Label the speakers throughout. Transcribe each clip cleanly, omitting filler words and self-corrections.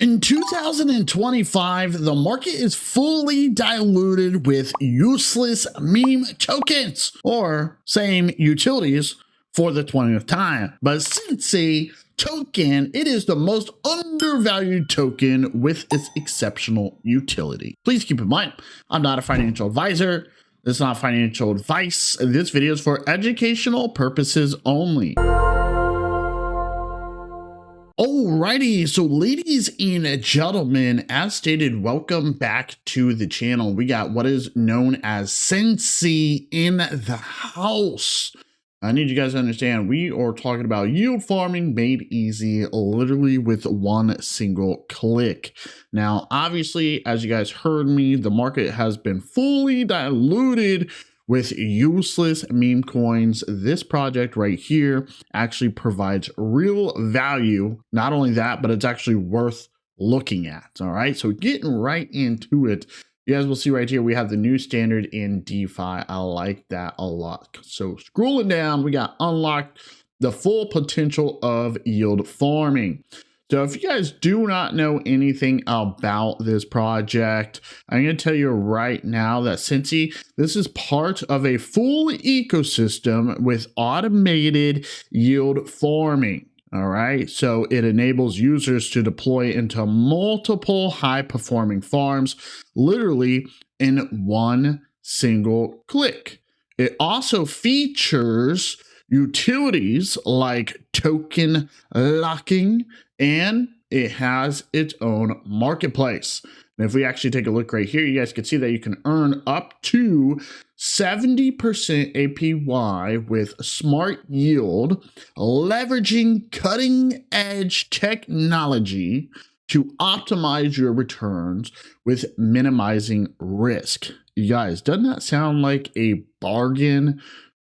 Speaker 1: In 2025, the market is fully diluted with useless meme tokens, or same utilities for the 20th time. But Sensi token, it is the most undervalued token with its exceptional utility. Please keep in mind, I'm not a financial advisor. This is not financial advice. This video is for educational purposes only. Alrighty, so ladies and gentlemen, as stated, welcome back to the channel. We got what is known as Sensi in the house. I need you guys to understand, we are talking about yield farming made easy, literally with one single click. Now, obviously, as you guys heard me, the market has been fully diluted with useless meme coins. This project right here actually provides real value. Not only that, but it's actually worth looking at. All right, so getting right into it. You guys will see right here, we have the new standard in DeFi. I like that a lot. So scrolling down, we got unlocked the full potential of yield farming. So if you guys do not know anything about this project, I'm going to tell you right now that Sensi, this is part of a full ecosystem with automated yield farming. All right, so it enables users to deploy into multiple high-performing farms, literally in one single click. It also features utilities like token locking, and it has its own marketplace. And if we actually take a look right here, you guys can see that you can earn up to 70% APY with smart yield, leveraging cutting edge technology to optimize your returns with minimizing risk. You guys, doesn't that sound like a bargain?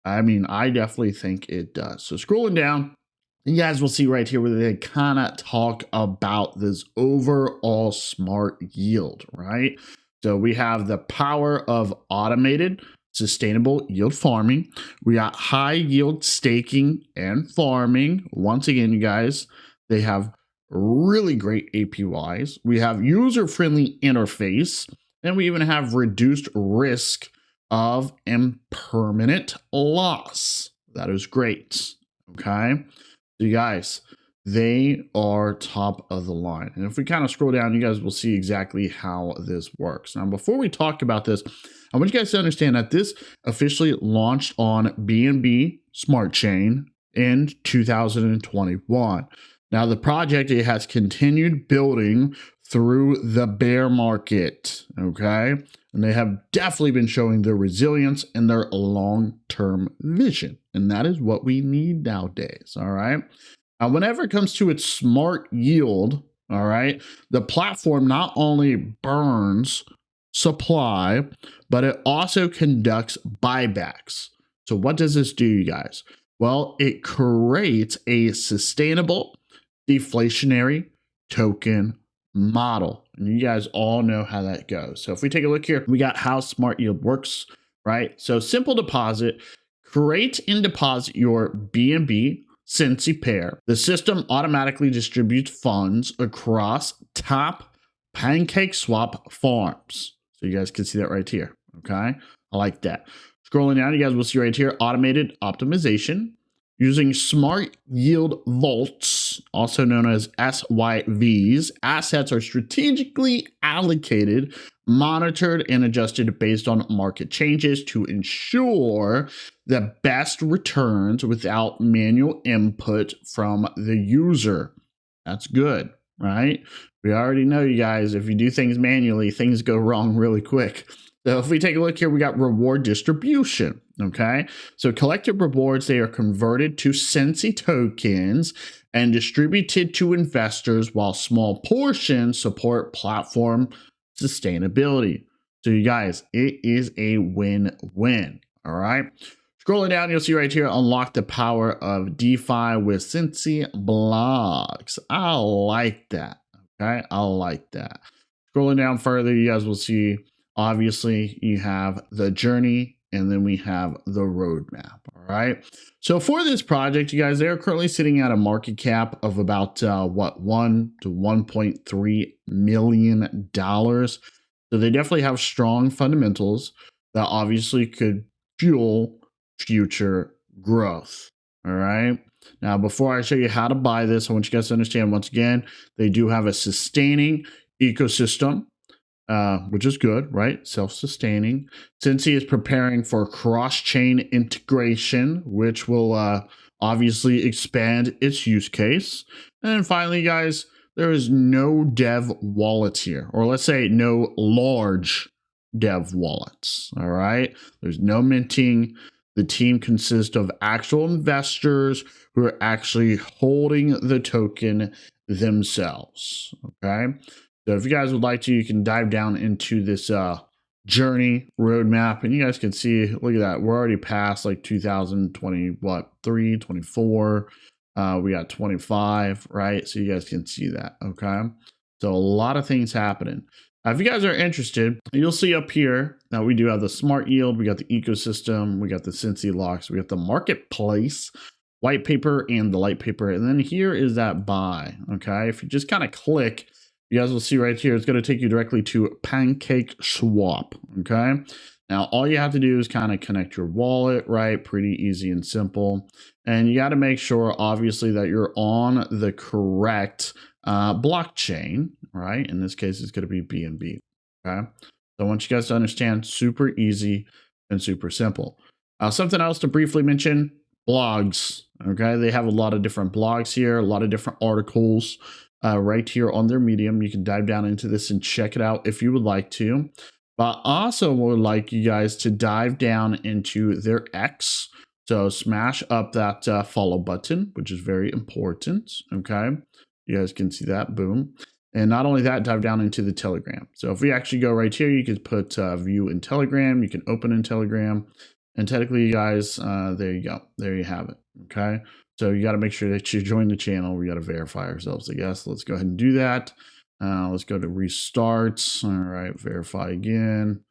Speaker 1: I mean, I definitely think it does. So scrolling down, you guys will see right here where they kind of talk about this overall smart yield, right? So we have the power of automated sustainable yield farming. We got high yield staking and farming. Once again, you guys, they have really great APYs. We have user-friendly interface, and we even have reduced risk of impermanent loss. That is great, okay? So you guys, they are top of the line. And if we kind of scroll down, you guys will see exactly how this works. Now, before we talk about this, I want you guys to understand that this officially launched on BNB Smart Chain in 2021. Now, the project, it has continued building through the bear market, okay? And they have definitely been showing their resilience and their long-term vision. And that is what we need nowadays, all right? Now, whenever it comes to its smart yield, all right, the platform not only burns supply, but it also conducts buybacks. So what does this do, you guys? Well, it creates a sustainable deflationary token model. And you guys all know how that goes. So if we take a look here, we got how smart yield works, right? So simple deposit, create and deposit your BNB Sensi pair. The system automatically distributes funds across top PancakeSwap farms. So you guys can see that right here, okay? I like that. Scrolling down, you guys will see right here, automated optimization. Using smart yield vaults, also known as SYVs, assets are strategically allocated, monitored, and adjusted based on market changes to ensure the best returns without manual input from the user. That's good, right? We already know, you guys, if you do things manually, things go wrong really quick. So if we take a look here, we got reward distribution, okay? So collected rewards, they are converted to Sensi tokens and distributed to investors, while small portions support platform sustainability. So you guys, it is a win-win, all right? Scrolling down, you'll see right here, unlock the power of DeFi with Sensi blocks. I like that, okay? I like that. Scrolling down further, you guys will see, obviously, you have the journey and then we have the roadmap. All right. So for this project, you guys, they are currently sitting at a market cap of about $1 to $1.3 million. So they definitely have strong fundamentals that obviously could fuel future growth. All right. Now, before I show you how to buy this, I want you guys to understand, once again, they do have a sustaining ecosystem, which is good, right? Self-sustaining. Sensi is preparing for cross-chain integration, which will obviously expand its use case. And then finally, guys, there is no dev wallet here, or let's say no large dev wallets. All right. There's no minting. The team consists of actual investors who are actually holding the token themselves. Okay. So if you guys would like to, you can dive down into this journey roadmap, and you guys can see, look at that. We're already past like 2023, 24. We got 25, right? So you guys can see that. Okay. So a lot of things happening. If you guys are interested, you'll see up here that we do have the smart yield, we got the ecosystem, we got the Sensi locks, we got the marketplace, white paper, and the light paper. And then here is that buy. Okay. If you just kind of click, you guys will see right here, it's going to take you directly to Pancake Swap. Okay. Now, all you have to do is kind of connect your wallet, right? Pretty easy and simple. And you got to make sure, obviously, that you're on the correct blockchain, right? In this case, it's going to be BNB. Okay. So I want you guys to understand, super easy and super simple. Something else to briefly mention, blogs. Okay. They have a lot of different blogs here, a lot of different articles right here on their Medium. You can dive down into this and check it out if you would like to. But also would like you guys to dive down into their X. So smash up that follow button, which is very important. Okay. You guys can see that. Boom. And not only that, dive down into the Telegram. So if we actually go right here, you could put view in Telegram. You can open in Telegram. And technically, you guys, there you go. There you have it. Okay. So you got to make sure that you join the channel. We got to verify ourselves, I guess. Let's go ahead and do that. Let's go to restarts. All right, verify again.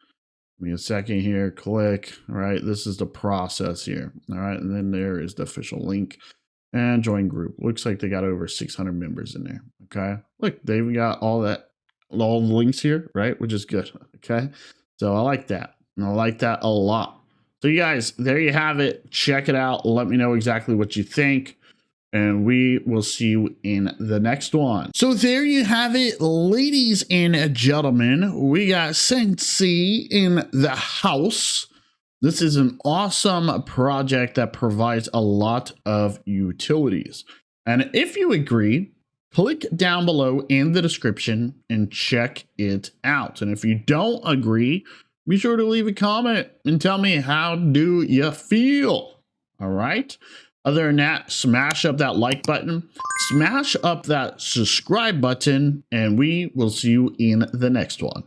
Speaker 1: Give me a second here. Click. All right, this is the process here. All right, and then there is the official link and join group. Looks like they got over 600 members in there. Okay, look, they've got all the links here, right? Which is good. Okay, so I like that. And I like that a lot. So you guys, there you have it. Check it out. Let me know exactly what you think. And we will see you in the next one. So there you have it, ladies and gentlemen. We got Sensi in the house. This is an awesome project that provides a lot of utilities. And if you agree, click down below in the description and check it out. And if you don't agree, be sure to leave a comment and tell me, how do you feel? All right. Other than that, smash up that like button, smash up that subscribe button, and we will see you in the next one.